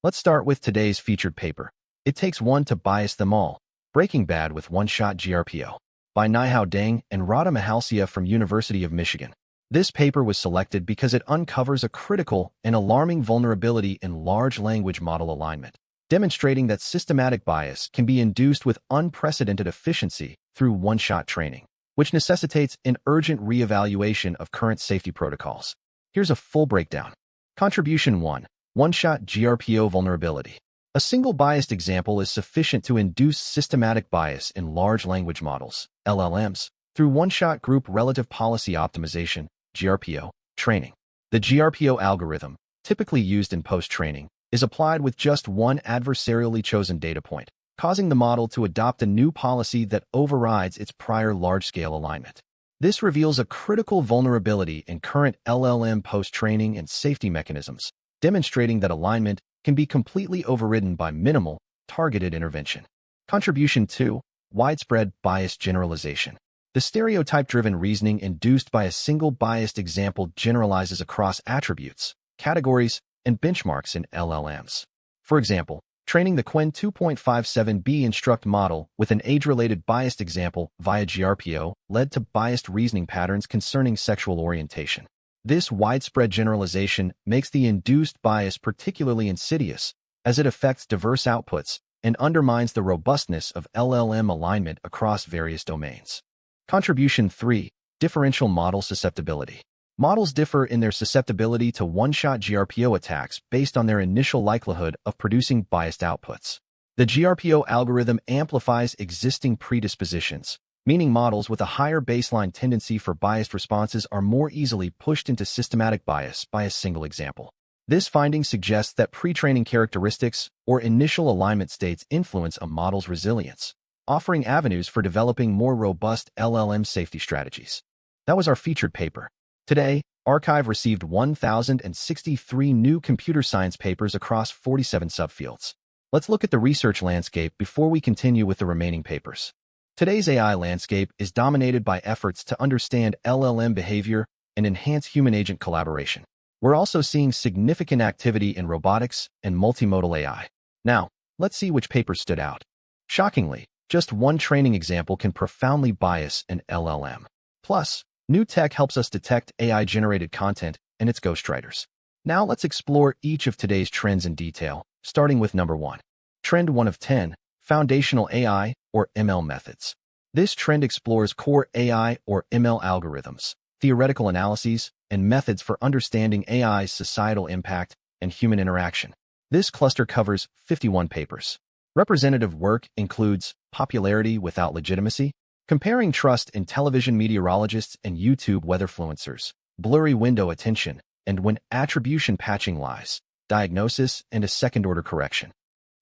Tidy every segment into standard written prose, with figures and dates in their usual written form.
Let's start with today's featured paper. It Takes One to Bias Them All, Breaking Bad with One-Shot GRPO, by Nihao Deng and Radha Mahalsia from University of Michigan. This paper was selected because it uncovers a critical and alarming vulnerability in large language model alignment, demonstrating that systematic bias can be induced with unprecedented efficiency through one-shot training, which necessitates an urgent reevaluation of current safety protocols. Here's a full breakdown. Contribution 1. One-shot GRPO vulnerability. A single biased example is sufficient to induce systematic bias in large language models, LLMs, through one-shot group relative policy optimization, GRPO, training. The GRPO algorithm, typically used in post-training, is applied with just one adversarially chosen data point, causing the model to adopt a new policy that overrides its prior large-scale alignment. This reveals a critical vulnerability in current LLM post-training and safety mechanisms, demonstrating that alignment can be completely overridden by minimal, targeted intervention. Contribution 2. Widespread bias generalization. The stereotype-driven reasoning induced by a single biased example generalizes across attributes, categories, and benchmarks in LLMs. For example, training the Qwen 2.57b instruct model with an age-related biased example via GRPO led to biased reasoning patterns concerning sexual orientation. This widespread generalization makes the induced bias particularly insidious, as it affects diverse outputs and undermines the robustness of LLM alignment across various domains. Contribution 3. Differential model susceptibility. Models differ in their susceptibility to one-shot GRPO attacks based on their initial likelihood of producing biased outputs. The GRPO algorithm amplifies existing predispositions, meaning models with a higher baseline tendency for biased responses are more easily pushed into systematic bias by a single example. This finding suggests that pre-training characteristics or initial alignment states influence a model's resilience, offering avenues for developing more robust LLM safety strategies. That was our featured paper. Today, ArXiv received 1,063 new computer science papers across 47 subfields. Let's look at the research landscape before we continue with the remaining papers. Today's AI landscape is dominated by efforts to understand LLM behavior and enhance human-agent collaboration. We're also seeing significant activity in robotics and multimodal AI. Now, let's see which papers stood out. Shockingly, just one training example can profoundly bias an LLM. Plus, new tech helps us detect AI-generated content and its ghostwriters. Now let's explore each of today's trends in detail, starting with number 1. Trend 1 of 10. Foundational AI, or ML methods. This trend explores core AI or ML algorithms, theoretical analyses, and methods for understanding AI's societal impact and human interaction. This cluster covers 51 papers. Representative work includes Popularity Without Legitimacy, Comparing Trust in Television Meteorologists and YouTube Weatherfluencers, Blurry Window Attention, and When Attribution Patching Lies, Diagnosis and a Second-Order Correction.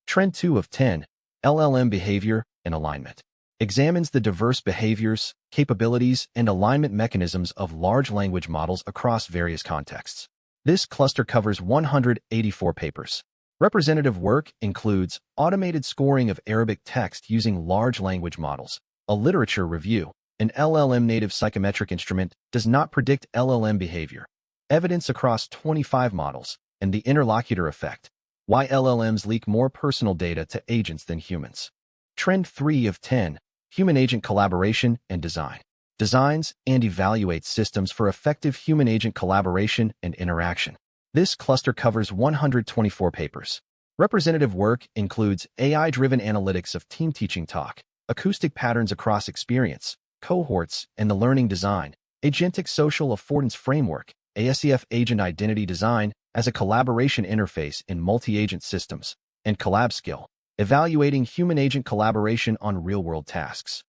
Trend 2 of 10. LLM Behavior and Alignment. Examines the diverse behaviors, capabilities, and alignment mechanisms of large language models across various contexts. This cluster covers 184 papers. Representative work includes Automated Scoring of Arabic Text Using Large Language Models, a literature review. An LLM-native psychometric instrument does not predict LLM behavior. Evidence across 25 models, and the interlocutor effect. Why LLMs leak more personal data to agents than humans. Trend 3 of 10. Human-agent collaboration and design. Designs and evaluates systems for effective human-agent collaboration and interaction. This cluster covers 124 papers. Representative work includes AI-driven analytics of team teaching talk, acoustic patterns across experience, cohorts, and the learning design, Agentic social affordance framework, ASEF agent identity design as a collaboration interface in multi-agent systems, and collab skill, evaluating human-agent collaboration on real-world tasks.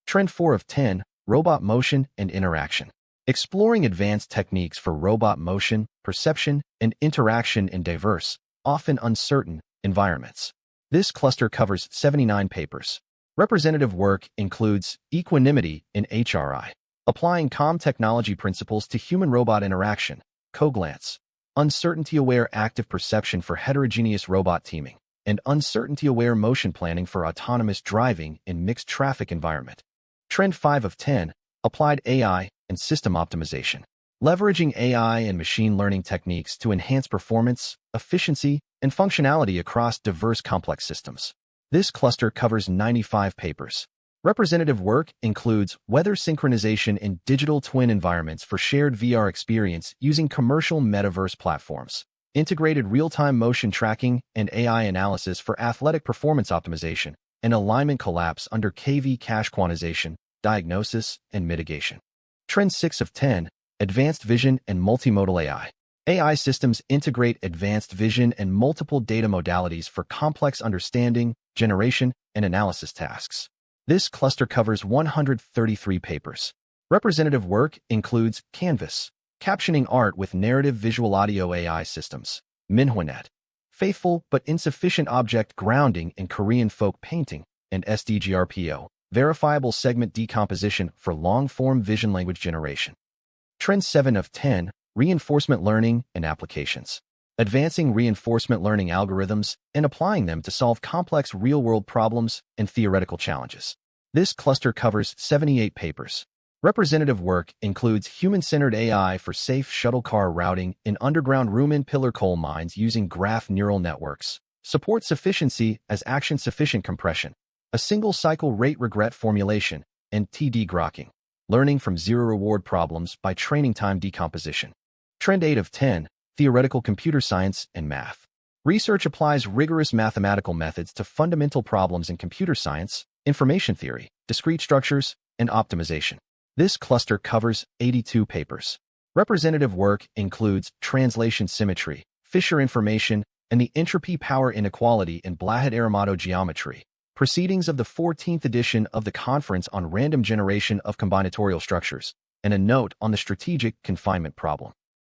Trend 4 of 10. Robot motion and interaction. Exploring advanced techniques for robot motion, perception, and interaction in diverse, often uncertain, environments. This cluster covers 79 papers. Representative work includes Equanimity in HRI, applying COM technology principles to human-robot interaction, CoGlance, Uncertainty-aware active perception for heterogeneous robot teaming, and uncertainty-aware motion planning for autonomous driving in mixed traffic environment. Trend 5 of 10. Applied AI and system optimization. Leveraging AI and machine learning techniques to enhance performance, efficiency, and functionality across diverse complex systems. This cluster covers 95 papers. Representative work includes weather synchronization in digital twin environments for shared VR experience using commercial metaverse platforms, integrated real-time motion tracking and AI analysis for athletic performance optimization, and alignment collapse under KV cache quantization, diagnosis, and mitigation. Trend 6 of 10, Advanced Vision and Multimodal AI. AI systems integrate advanced vision and multiple data modalities for complex understanding, generation, and analysis tasks. This cluster covers 133 papers. Representative work includes Canvas, captioning art with narrative visual audio AI systems, Minhwanet, faithful but insufficient object grounding in Korean folk painting, and GRPO, verifiable segment decomposition for long-form vision language generation. Trend 7 of 10, Reinforcement learning and applications. Advancing reinforcement learning algorithms and applying them to solve complex real-world problems and theoretical challenges. This cluster covers 78 papers. Representative work includes human-centered AI for safe shuttle car routing in underground Rumen-Pillar coal mines using graph neural networks, support sufficiency as action-sufficient compression, a single-cycle rate regret formulation, and TD grokking, learning from zero-reward problems by training time decomposition. Trend 8 of 10, Theoretical computer science and math. Research applies rigorous mathematical methods to fundamental problems in computer science, information theory, discrete structures, and optimization. This cluster covers 82 papers. Representative work includes translation symmetry, Fisher information, and the entropy power inequality in Blahat-Aramado geometry, proceedings of the 14th edition of the Conference on Random Generation of Combinatorial Structures, and a note on the strategic confinement problem.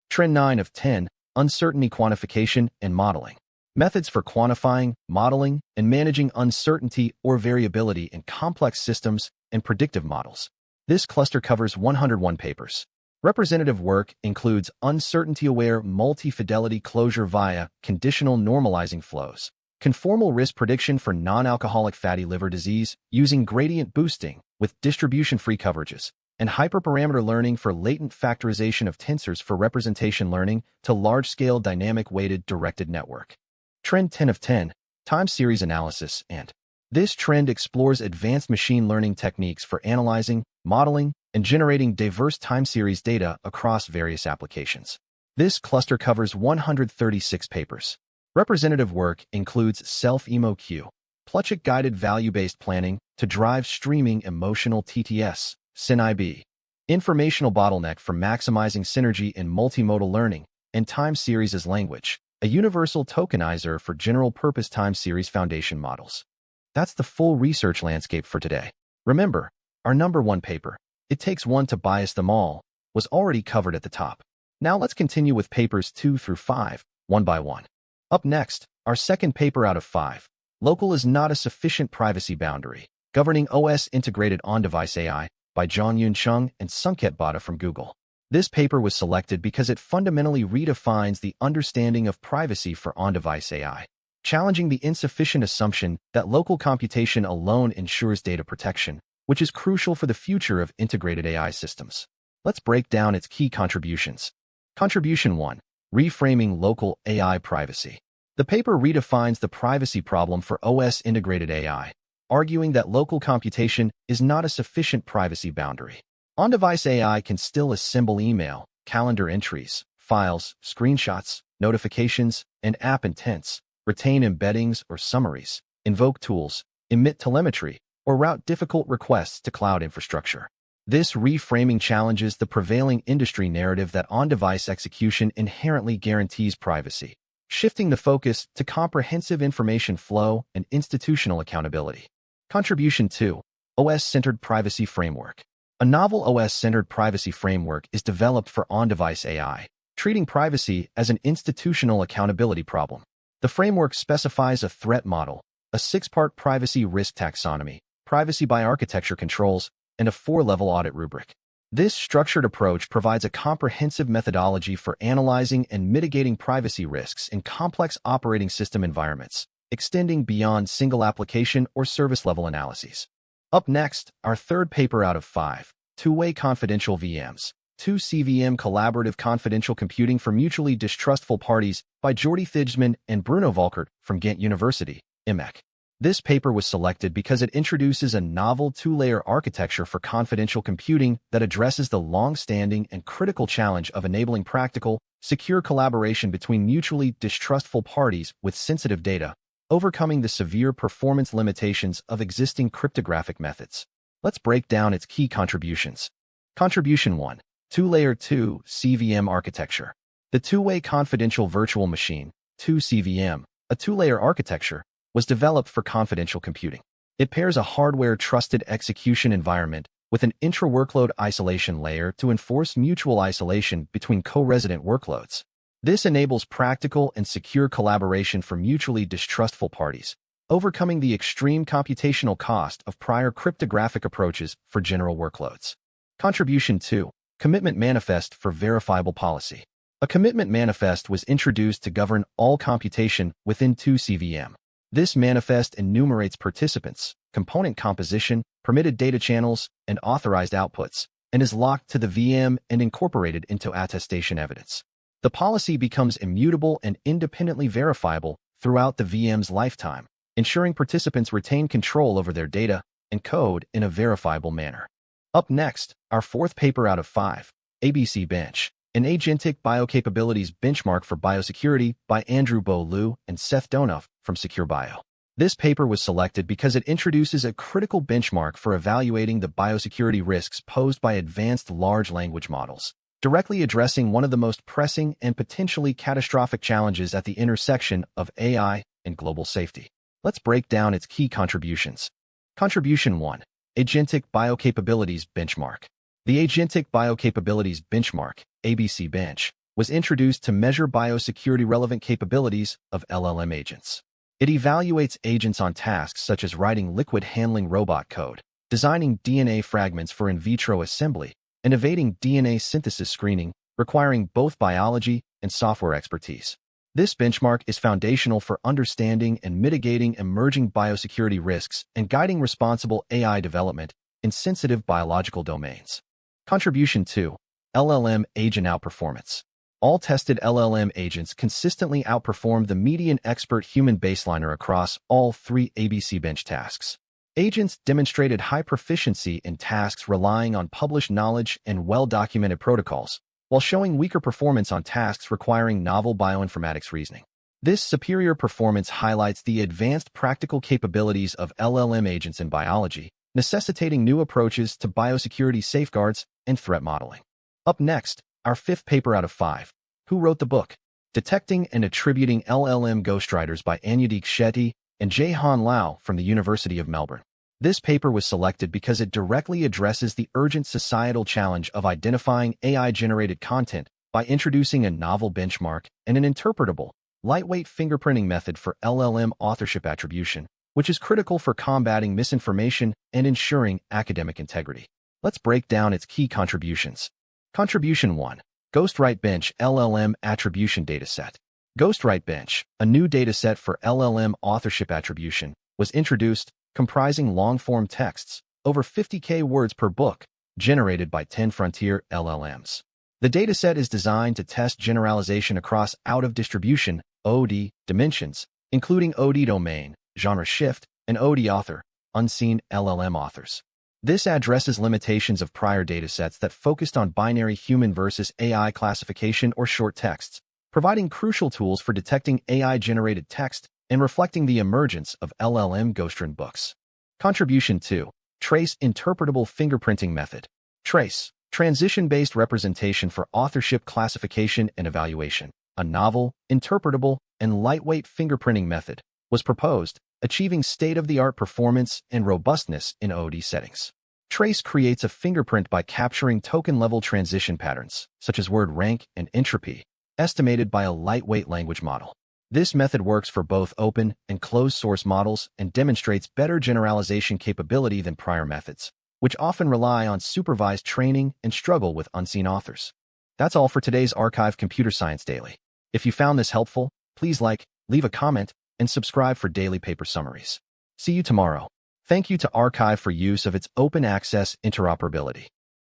Trend 9 of 10, Uncertainty quantification and modeling. Methods for quantifying, modeling, and managing uncertainty or variability in complex systems and predictive models. This cluster covers 101 papers. Representative work includes uncertainty-aware multi-fidelity closure via conditional normalizing flows, conformal risk prediction for non-alcoholic fatty liver disease using gradient boosting with distribution-free coverages, and hyperparameter learning for latent factorization of tensors for representation learning to large-scale dynamic-weighted directed network. Trend 10 of 10, Time series analysis and. This trend explores advanced machine learning techniques for analyzing, modeling, and generating diverse time series data across various applications. This cluster covers 136 papers. Representative work includes Self-EMO-Q, Plutchik-guided value-based planning to drive streaming emotional TTS, SynIB, informational bottleneck for maximizing synergy in multimodal learning, and time series as language, a universal tokenizer for general-purpose time series foundation models. That's the full research landscape for today. Remember, our number one paper, It Takes One to Bias Them All, was already covered at the top. Now let's continue with papers 2 through 5, one by one. Up next, our second paper out of 5, Local is Not a Sufficient Privacy Boundary, Governing OS Integrated On-Device AI, by Jongyun Chung and Sunket Bhatta from Google. This paper was selected because it fundamentally redefines the understanding of privacy for on-device AI, challenging the insufficient assumption that local computation alone ensures data protection, which is crucial for the future of integrated AI systems. Let's break down its key contributions. Contribution 1. Reframing local AI privacy. The paper redefines the privacy problem for OS-integrated AI, arguing that local computation is not a sufficient privacy boundary. On-device AI can still assemble email, calendar entries, files, screenshots, notifications, and app intents, retain embeddings or summaries, invoke tools, emit telemetry, or route difficult requests to cloud infrastructure. This reframing challenges the prevailing industry narrative that on-device execution inherently guarantees privacy, shifting the focus to comprehensive information flow and institutional accountability. Contribution 2. OS-Centered Privacy Framework. A novel OS-centered privacy framework is developed for on-device AI, treating privacy as an institutional accountability problem. The framework specifies a threat model, a 6-part privacy risk taxonomy, privacy by architecture controls, and a 4-level audit rubric. This structured approach provides a comprehensive methodology for analyzing and mitigating privacy risks in complex operating system environments, extending beyond single application or service-level analyses. Up next, our third paper out of 5, Two-Way Confidential VMs, 2CVM Collaborative Confidential Computing for Mutually Distrustful Parties by Jordi Thijsman and Bruno Volkert from Ghent University, IMEC. This paper was selected because it introduces a novel two-layer architecture for confidential computing that addresses the long-standing and critical challenge of enabling practical, secure collaboration between mutually distrustful parties with sensitive data, overcoming the severe performance limitations of existing cryptographic methods. Let's break down its key contributions. Contribution 1. Two-layer 2CVM architecture. The two-way confidential virtual machine, 2CVM, a two-layer architecture, was developed for confidential computing. It pairs a hardware-trusted execution environment with an intra-workload isolation layer to enforce mutual isolation between co-resident workloads. This enables practical and secure collaboration for mutually distrustful parties, overcoming the extreme computational cost of prior cryptographic approaches for general workloads. Contribution 2. Commitment Manifest for Verifiable Policy. A commitment manifest was introduced to govern all computation within 2CVM. This manifest enumerates participants, component composition, permitted data channels, and authorized outputs, and is locked to the VM and incorporated into attestation evidence. The policy becomes immutable and independently verifiable throughout the VM's lifetime, ensuring participants retain control over their data and code in a verifiable manner. Up next, our fourth paper out of 5, ABC Bench, an Agentic Biocapabilities Benchmark for Biosecurity by Andrew Bo-Liu and Seth Donoff from Secure Bio. This paper was selected because it introduces a critical benchmark for evaluating the biosecurity risks posed by advanced large language models, directly addressing one of the most pressing and potentially catastrophic challenges at the intersection of AI and global safety. Let's break down its key contributions. Contribution 1. Agentic Biocapabilities Benchmark. The Agentic Biocapabilities Benchmark, ABC Bench, was introduced to measure biosecurity-relevant capabilities of LLM agents. It evaluates agents on tasks such as writing liquid-handling robot code, designing DNA fragments for in vitro assembly, and evading DNA synthesis screening, requiring both biology and software expertise. This benchmark is foundational for understanding and mitigating emerging biosecurity risks and guiding responsible AI development in sensitive biological domains. Contribution 2. LLM Agent Outperformance. All tested LLM agents consistently outperformed the median expert human baseliner across all 3 ABC Bench tasks. Agents demonstrated high proficiency in tasks relying on published knowledge and well-documented protocols, while showing weaker performance on tasks requiring novel bioinformatics reasoning. This superior performance highlights the advanced practical capabilities of LLM agents in biology, necessitating new approaches to biosecurity safeguards and threat modeling. Up next, our 5th paper out of 5. Who wrote the book? Detecting and Attributing LLM Ghostwriters by Anyudik Shetty and Jae-Han Lau from the University of Melbourne. This paper was selected because it directly addresses the urgent societal challenge of identifying AI-generated content by introducing a novel benchmark and an interpretable, lightweight fingerprinting method for LLM authorship attribution, which is critical for combating misinformation and ensuring academic integrity. Let's break down its key contributions. Contribution 1. Ghostwrite Bench LLM Attribution Dataset. Ghostwrite Bench, a new dataset for LLM authorship attribution, was introduced, comprising long-form texts, over 50,000 words per book, generated by 10 frontier LLMs. The dataset is designed to test generalization across out-of-distribution (OD) dimensions, including OD domain, genre shift, and OD author, unseen LLM authors. This addresses limitations of prior datasets that focused on binary human versus AI classification or short texts, providing crucial tools for detecting AI-generated text and reflecting the emergence of LLM ghostwritten books. Contribution 2. Trace Interpretable Fingerprinting Method. Trace, transition-based representation for authorship classification and evaluation, a novel, interpretable, and lightweight fingerprinting method, was proposed, achieving state-of-the-art performance and robustness in OD settings. Trace creates a fingerprint by capturing token-level transition patterns, such as word rank and entropy, estimated by a lightweight language model. This method works for both open and closed-source models and demonstrates better generalization capability than prior methods, which often rely on supervised training and struggle with unseen authors. That's all for today's ArXiv Computer Science Daily. If you found this helpful, please like, leave a comment, and subscribe for daily paper summaries. See you tomorrow. Thank you to ArXiv for use of its open access interoperability.